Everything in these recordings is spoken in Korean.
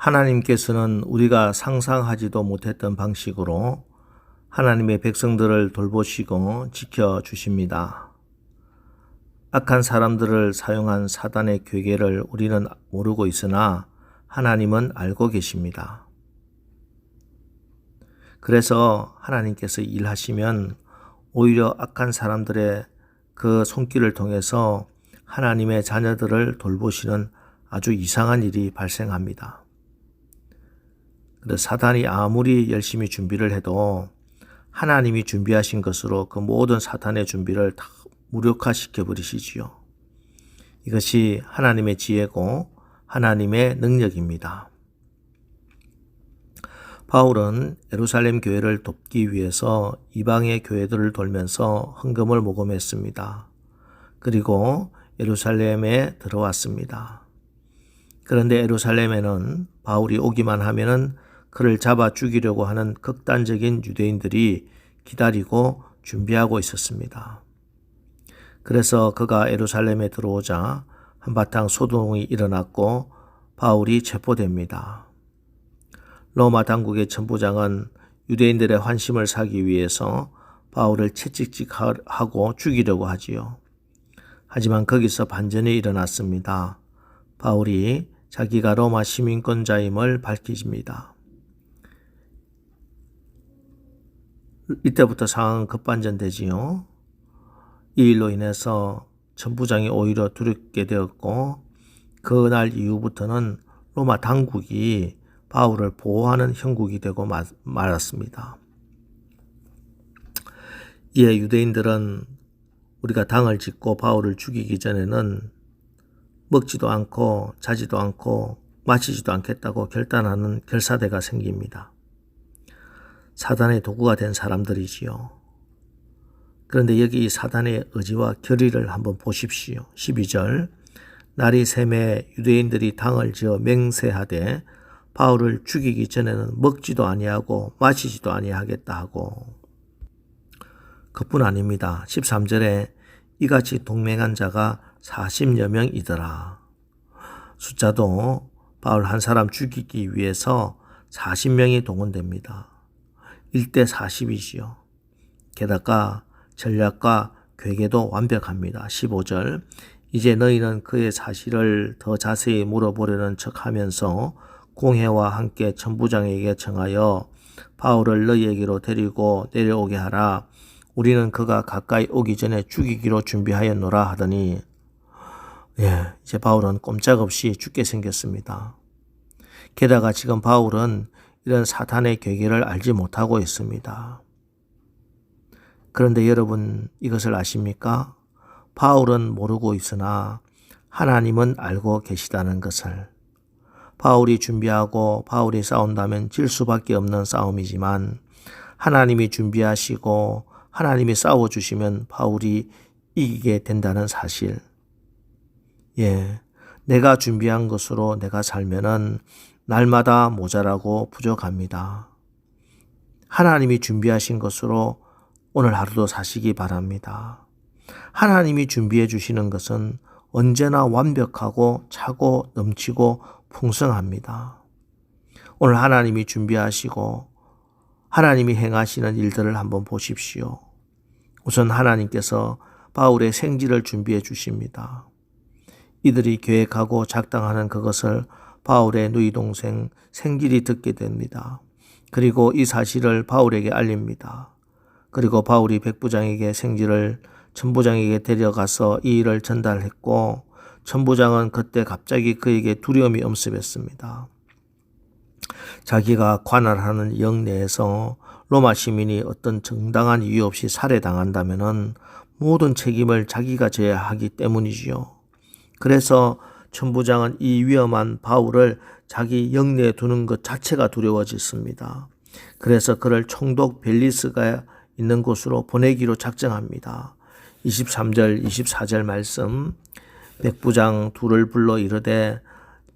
하나님께서는 우리가 상상하지도 못했던 방식으로 하나님의 백성들을 돌보시고 지켜주십니다. 악한 사람들을 사용한 사단의 괴계를 우리는 모르고 있으나 하나님은 알고 계십니다. 그래서 하나님께서 일하시면 오히려 악한 사람들의 그 손길을 통해서 하나님의 자녀들을 돌보시는 아주 이상한 일이 발생합니다. 사단이 아무리 열심히 준비를 해도 하나님이 준비하신 것으로 그 모든 사탄의 준비를 다 무력화시켜 버리시지요. 이것이 하나님의 지혜고 하나님의 능력입니다. 바울은 예루살렘 교회를 돕기 위해서 이방의 교회들을 돌면서 헌금을 모금했습니다. 그리고 예루살렘에 들어왔습니다. 그런데 예루살렘에는 바울이 오기만 하면은 그를 잡아 죽이려고 하는 극단적인 유대인들이 기다리고 준비하고 있었습니다. 그래서 그가 예루살렘에 들어오자 한바탕 소동이 일어났고 바울이 체포됩니다. 로마 당국의 천부장은 유대인들의 환심을 사기 위해서 바울을 채찍질하고 죽이려고 하지요. 하지만 거기서 반전이 일어났습니다. 바울이 자기가 로마 시민권자임을 밝히십니다. 이때부터 상황은 급반전되지요. 이 일로 인해서 천부장이 오히려 두렵게 되었고 그날 이후부터는 로마 당국이 바울을 보호하는 형국이 되고 말았습니다. 이에 유대인들은 우리가 당을 짓고 바울을 죽이기 전에는 먹지도 않고 자지도 않고 마시지도 않겠다고 결단하는 결사대가 생깁니다. 사단의 도구가 된 사람들이지요. 그런데 여기 사단의 의지와 결의를 한번 보십시오. 12절 날이 새매 유대인들이 당을 지어 맹세하되 바울을 죽이기 전에는 먹지도 아니하고 마시지도 아니하겠다 하고 그뿐 아닙니다. 13절에 이같이 동맹한 자가 40여 명이더라. 숫자도 바울 한 사람 죽이기 위해서 40명이 동원됩니다. 1대 40이지요. 게다가 전략과 괴계도 완벽합니다. 15절 이제 너희는 그의 사실을 더 자세히 물어보려는 척하면서 공회와 함께 천부장에게 청하여 바울을 너희에게로 데리고 내려오게 하라. 우리는 그가 가까이 오기 전에 죽이기로 준비하였노라 하더니 이제 바울은 꼼짝없이 죽게 생겼습니다. 게다가 지금 바울은 이런 사탄의 괴계를 알지 못하고 있습니다. 그런데 여러분 이것을 아십니까? 바울은 모르고 있으나 하나님은 알고 계시다는 것을. 바울이 준비하고 바울이 싸운다면 질 수밖에 없는 싸움이지만 하나님이 준비하시고 하나님이 싸워주시면 바울이 이기게 된다는 사실. 내가 준비한 것으로 내가 살면은 날마다 모자라고 부족합니다. 하나님이 준비하신 것으로 오늘 하루도 사시기 바랍니다. 하나님이 준비해 주시는 것은 언제나 완벽하고 차고 넘치고 풍성합니다. 오늘 하나님이 준비하시고 하나님이 행하시는 일들을 한번 보십시오. 우선 하나님께서 바울의 생지를 준비해 주십니다. 이들이 계획하고 작당하는 그것을 바울의 누이 동생 생길이 듣게 됩니다. 그리고 이 사실을 바울에게 알립니다. 그리고 바울이 백부장에게 생지를 천부장에게 데려가서 이 일을 전달했고 천부장은 그때 갑자기 그에게 두려움이 엄습했습니다. 자기가 관할하는 영 내에서 로마 시민이 어떤 정당한 이유 없이 살해당한다면 모든 책임을 자기가 져야 하기 때문이지요. 그래서 천부장은 이 위험한 바울을 자기 영내에 두는 것 자체가 두려워졌습니다. 그래서 그를 총독 벨리스가 있는 곳으로 보내기로 작정합니다. 23절 24절 말씀 백부장 둘을 불러 이르되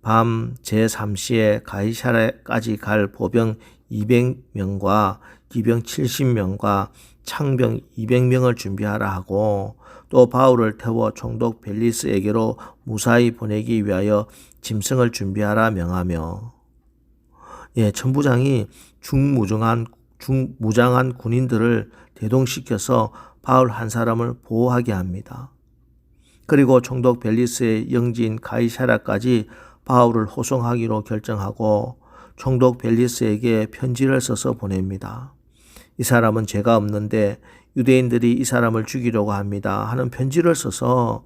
밤 제3시에 가이사랴까지 갈 보병 200명과 기병 70명과 창병 200명을 준비하라 하고 또 바울을 태워 총독 벨리스에게로 무사히 보내기 위하여 짐승을 준비하라 명하며 천부장이 중무장한 군인들을 대동시켜서 바울 한 사람을 보호하게 합니다. 그리고 총독 벨리스의 영지인 가이사랴까지 바울을 호송하기로 결정하고 총독 벨리스에게 편지를 써서 보냅니다. 이 사람은 죄가 없는데 유대인들이 이 사람을 죽이려고 합니다 하는 편지를 써서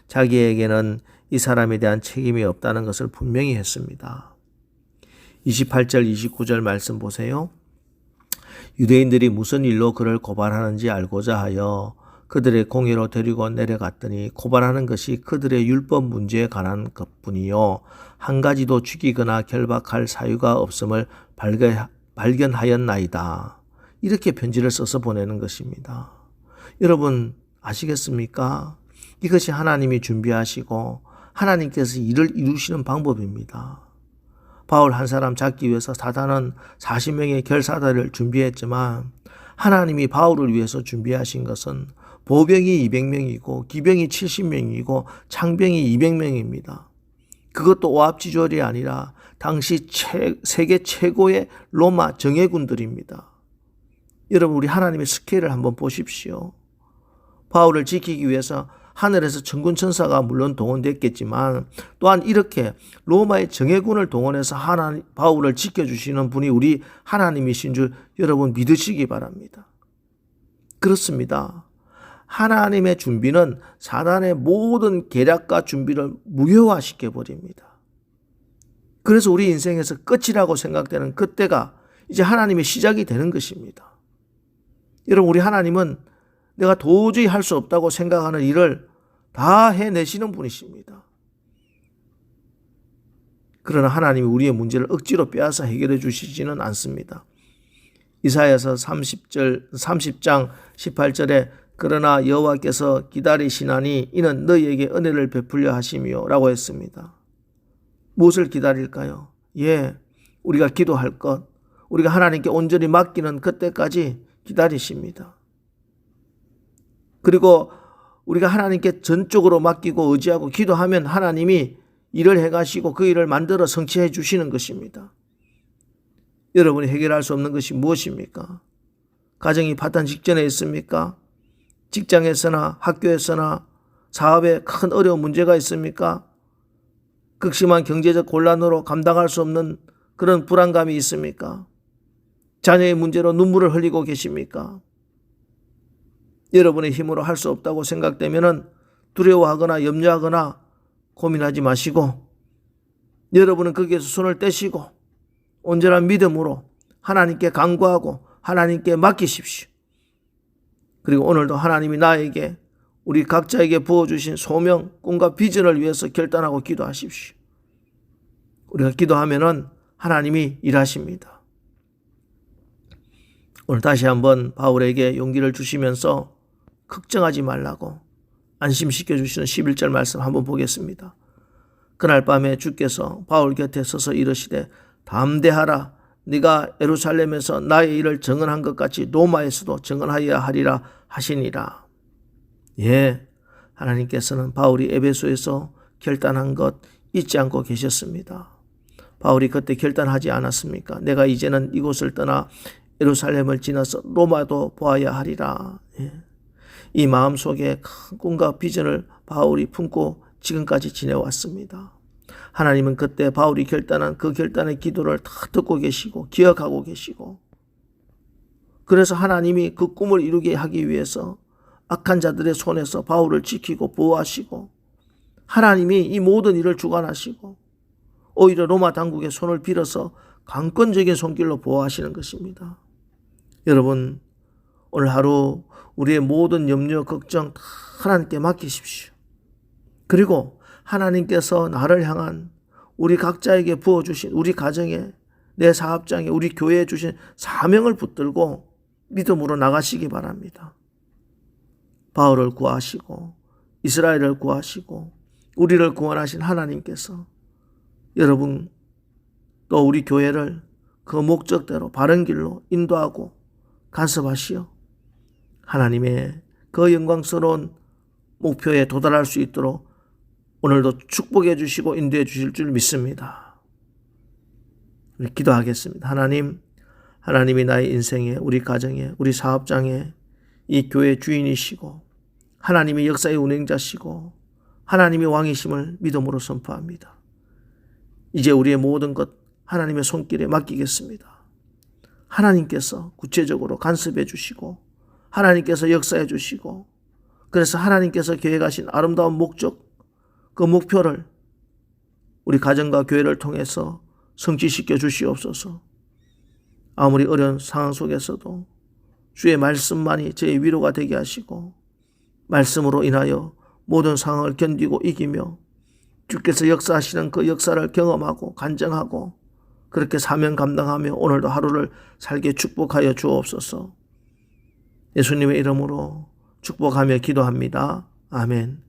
자기에게는 이 사람에 대한 책임이 없다는 것을 분명히 했습니다. 28절 29절 말씀 보세요. 유대인들이 무슨 일로 그를 고발하는지 알고자 하여 그들의 공회로 데리고 내려갔더니 고발하는 것이 그들의 율법 문제에 관한 것뿐이요 한 가지도 죽이거나 결박할 사유가 없음을 발견하였나이다. 이렇게 편지를 써서 보내는 것입니다. 여러분 아시겠습니까? 이것이 하나님이 준비하시고 하나님께서 일을 이루시는 방법입니다. 바울 한 사람 잡기 위해서 사단은 40명의 결사다를 준비했지만 하나님이 바울을 위해서 준비하신 것은 보병이 200명이고 기병이 70명이고 창병이 200명입니다. 그것도 오합지졸이 아니라 당시 세계 최고의 로마 정예군들입니다. 여러분 우리 하나님의 스케일을 한번 보십시오. 바울을 지키기 위해서 하늘에서 천군천사가 물론 동원됐겠지만 또한 이렇게 로마의 정예군을 동원해서 바울을 지켜주시는 분이 우리 하나님이신 줄 여러분 믿으시기 바랍니다. 그렇습니다. 하나님의 준비는 사단의 모든 계략과 준비를 무효화시켜버립니다. 그래서 우리 인생에서 끝이라고 생각되는 그때가 이제 하나님의 시작이 되는 것입니다. 여러분 우리 하나님은 내가 도저히 할 수 없다고 생각하는 일을 다 해내시는 분이십니다. 그러나 하나님이 우리의 문제를 억지로 빼앗아 해결해 주시지는 않습니다. 이사야서 30장 18절에 그러나 여호와께서 기다리시나니 이는 너희에게 은혜를 베풀려 하심이요 라고 했습니다. 무엇을 기다릴까요? 우리가 기도할 것, 우리가 하나님께 온전히 맡기는 그때까지 기다리십니다. 그리고 우리가 하나님께 전적으로 맡기고 의지하고 기도하면 하나님이 일을 해가시고 그 일을 만들어 성취해 주시는 것입니다. 여러분이 해결할 수 없는 것이 무엇입니까? 가정이 파탄 직전에 있습니까? 직장에서나 학교에서나 사업에 큰 어려운 문제가 있습니까? 극심한 경제적 곤란으로 감당할 수 없는 그런 불안감이 있습니까? 자녀의 문제로 눈물을 흘리고 계십니까? 여러분의 힘으로 할 수 없다고 생각되면 두려워하거나 염려하거나 고민하지 마시고 여러분은 거기에서 손을 떼시고 온전한 믿음으로 하나님께 간구하고 하나님께 맡기십시오. 그리고 오늘도 하나님이 나에게 우리 각자에게 부어주신 소명, 꿈과 비전을 위해서 결단하고 기도하십시오. 우리가 기도하면은 하나님이 일하십니다. 오늘 다시 한번 바울에게 용기를 주시면서 걱정하지 말라고 안심시켜 주시는 11절 말씀 한번 보겠습니다. 그날 밤에 주께서 바울 곁에 서서 이르시되 담대하라 네가 예루살렘에서 나의 일을 증언한 것 같이 로마에서도 증언하여야 하리라 하시니라. 하나님께서는 바울이 에베소에서 결단한 것 잊지 않고 계셨습니다. 바울이 그때 결단하지 않았습니까? 내가 이제는 이곳을 떠나 예루살렘을 지나서 로마도 보아야 하리라. 이 마음속에 큰 꿈과 비전을 바울이 품고 지금까지 지내왔습니다. 하나님은 그때 바울이 결단한 그 결단의 기도를 다 듣고 계시고 기억하고 계시고 그래서 하나님이 그 꿈을 이루게 하기 위해서 악한 자들의 손에서 바울을 지키고 보호하시고 하나님이 이 모든 일을 주관하시고 오히려 로마 당국의 손을 빌어서 강권적인 손길로 보호하시는 것입니다. 여러분 오늘 하루 우리의 모든 염려, 걱정 다 하나님께 맡기십시오. 그리고 하나님께서 나를 향한 우리 각자에게 부어주신 우리 가정에 내 사업장에 우리 교회에 주신 사명을 붙들고 믿음으로 나가시기 바랍니다. 바울을 구하시고 이스라엘을 구하시고 우리를 구원하신 하나님께서 여러분 또 우리 교회를 그 목적대로 바른 길로 인도하고 간섭하시어 하나님의 그 영광스러운 목표에 도달할 수 있도록 오늘도 축복해 주시고 인도해 주실 줄 믿습니다. 우리 기도하겠습니다. 하나님이 나의 인생에, 우리 가정에, 우리 사업장에, 이 교회 주인이시고 하나님이 역사의 운행자시고 하나님이 왕이심을 믿음으로 선포합니다. 이제 우리의 모든 것 하나님의 손길에 맡기겠습니다. 하나님께서 구체적으로 간섭해 주시고 하나님께서 역사해 주시고 그래서 하나님께서 계획하신 아름다운 목적, 그 목표를 우리 가정과 교회를 통해서 성취시켜 주시옵소서. 아무리 어려운 상황 속에서도 주의 말씀만이 제 위로가 되게 하시고 말씀으로 인하여 모든 상황을 견디고 이기며 주께서 역사하시는 그 역사를 경험하고 간증하고 그렇게 사명 감당하며 오늘도 하루를 살게 축복하여 주옵소서. 예수님의 이름으로 축복하며 기도합니다. 아멘.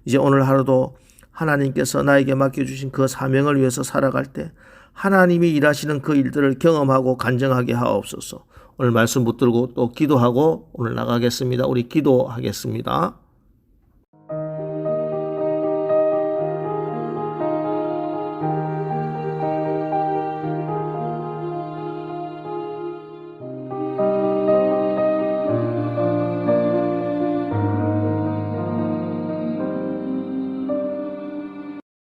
이제 오늘 하루도 하나님께서 나에게 맡겨주신 그 사명을 위해서 살아갈 때 하나님이 일하시는 그 일들을 경험하고 간증하게 하옵소서. 오늘 말씀 붙들고 또 기도하고 오늘 나가겠습니다. 우리 기도하겠습니다.